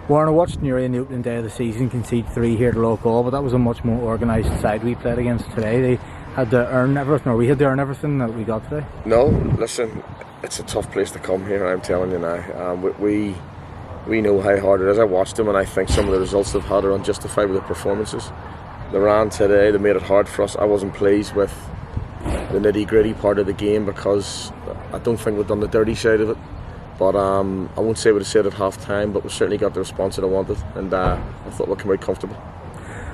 Warren, I watched Newry on the opening day of the season concede 3 here to local, but that was a much more organised side we played against today. They had to earn everything, or we had to earn everything that we got today. No, listen, it's a tough place to come here, I'm telling you now. We know how hard it is. I watched them and I think some of the results they've had are unjustified with the performances. They ran today, they made it hard for us. I wasn't pleased with the nitty-gritty part of the game because I don't think we've done the dirty side of it. But I won't say what I said at half time, but we certainly got the response that I wanted, and I thought we came out comfortable.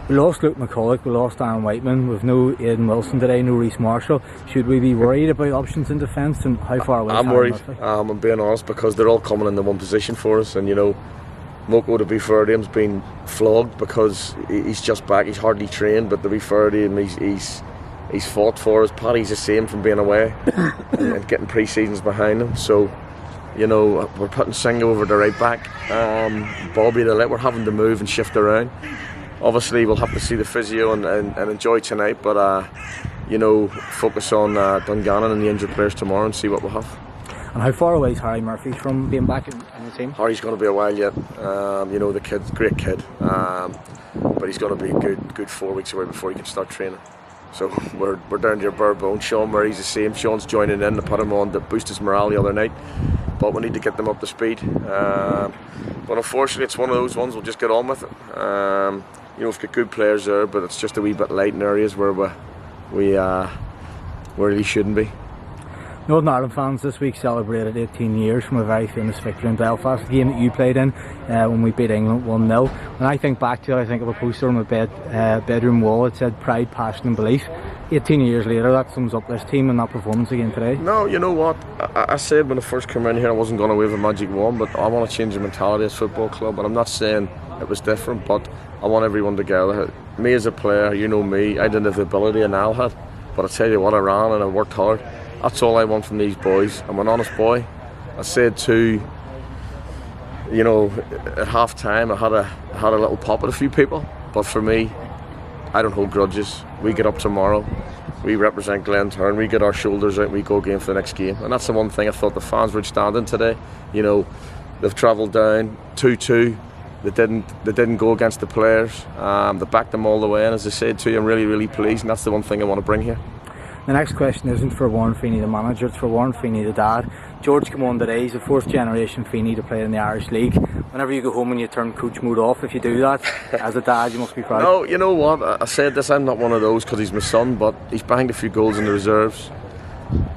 We lost Luke McCulloch, we lost Aaron Whiteman, we've no Aidan Wilson today, no Reece Marshall. Should we be worried about options in defence, and how far away? I'm worried, I'm being honest, because they're all coming in the one position for us, and you know, Moko, to be fair to him, has been flogged because he's just back, he's hardly trained, but to be fair to him, he's fought for us. Paddy's the same from being away and getting pre-seasons behind him, so you know, we're putting Singo over the right back, Bobby the left. We're having to move and shift around. Obviously we'll have to see the physio and enjoy tonight, but you know, focus on Dungannon and the injured players tomorrow and see what we'll have. And how far away is Harry Murphy from being back in the team? Harry's going to be a while yet. You know, the kid's a great kid, but he's going to be a good 4 weeks away before he can start training. So we're down to your bare bones. Sean Murray's the same. Sean's joining in to put him on to boost his morale the other night, but we need to get them up to speed. But unfortunately it's one of those ones, we'll just get on with it. You know, we've got good players there, but it's just a wee bit light in areas where we really shouldn't be. Northern Ireland fans this week celebrated 18 years from a very famous victory in Belfast, the game that you played in when we beat England 1-0. When I think back to it, I think of a poster on my bedroom wall. It said pride, passion and belief. 18 years later, that sums up this team and that performance again today. No, you know what? I said when I first came in here I wasn't going to wave a magic wand, but I want to change the mentality of this football club, and I'm not saying it was different, but I want everyone together. Me as a player, you know me, I didn't have the ability and Al had, but I tell you what, I ran and I worked hard. That's all I want from these boys. I'm an honest boy. I said to, you know, at half time I had a little pop at a few people, but for me, I don't hold grudges. We get up tomorrow, we represent Glentoran, we get our shoulders out and we go game for the next game. And that's the one thing I thought the fans were outstanding today. You know, they've travelled down 2-2. They didn't go against the players. They backed them all the way, and as I said to you, I'm really pleased, and that's the one thing I want to bring here. The next question isn't for Warren Feeney, the manager, it's for Warren Feeney, the dad. George came on today, he's a 4th generation Feeney to play in the Irish League. Whenever you go home and you turn coach mode off, if you do that, as a dad, you must be proud. No, you know what, I said this, I'm not one of those because he's my son, but he's banged a few goals in the reserves.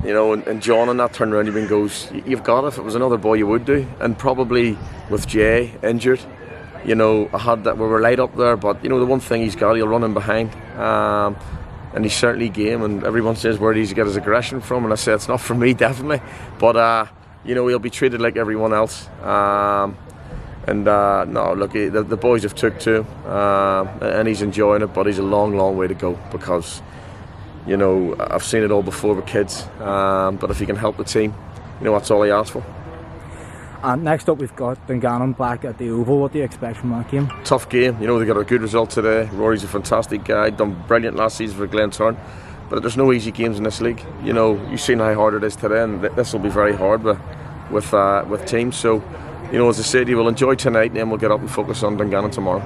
You know, and John in that turnaround even goes, you've got it, if it was another boy you would do. And probably with Jay injured, you know, I had that, we were light up there, but you know, the one thing he's got, he'll run in behind. And he's certainly game, and everyone says where does he get his aggression from, and I say it's not from me, definitely, but you know, he'll be treated like everyone else. No, look, the boys have took to him, and he's enjoying it, but he's a long way to go, because you know, I've seen it all before with kids, but if he can help the team, you know, that's all I ask for. And next up we've got Dungannon back at the Oval. What do you expect from that game? Tough game, you know, they got a good result today. Rory's a fantastic guy, done brilliant last season for Glentoran, but there's no easy games in this league. You know, you've seen how hard it is today, and this will be very hard with teams. So, you know, as I said, you will enjoy tonight, and then we'll get up and focus on Dungannon tomorrow.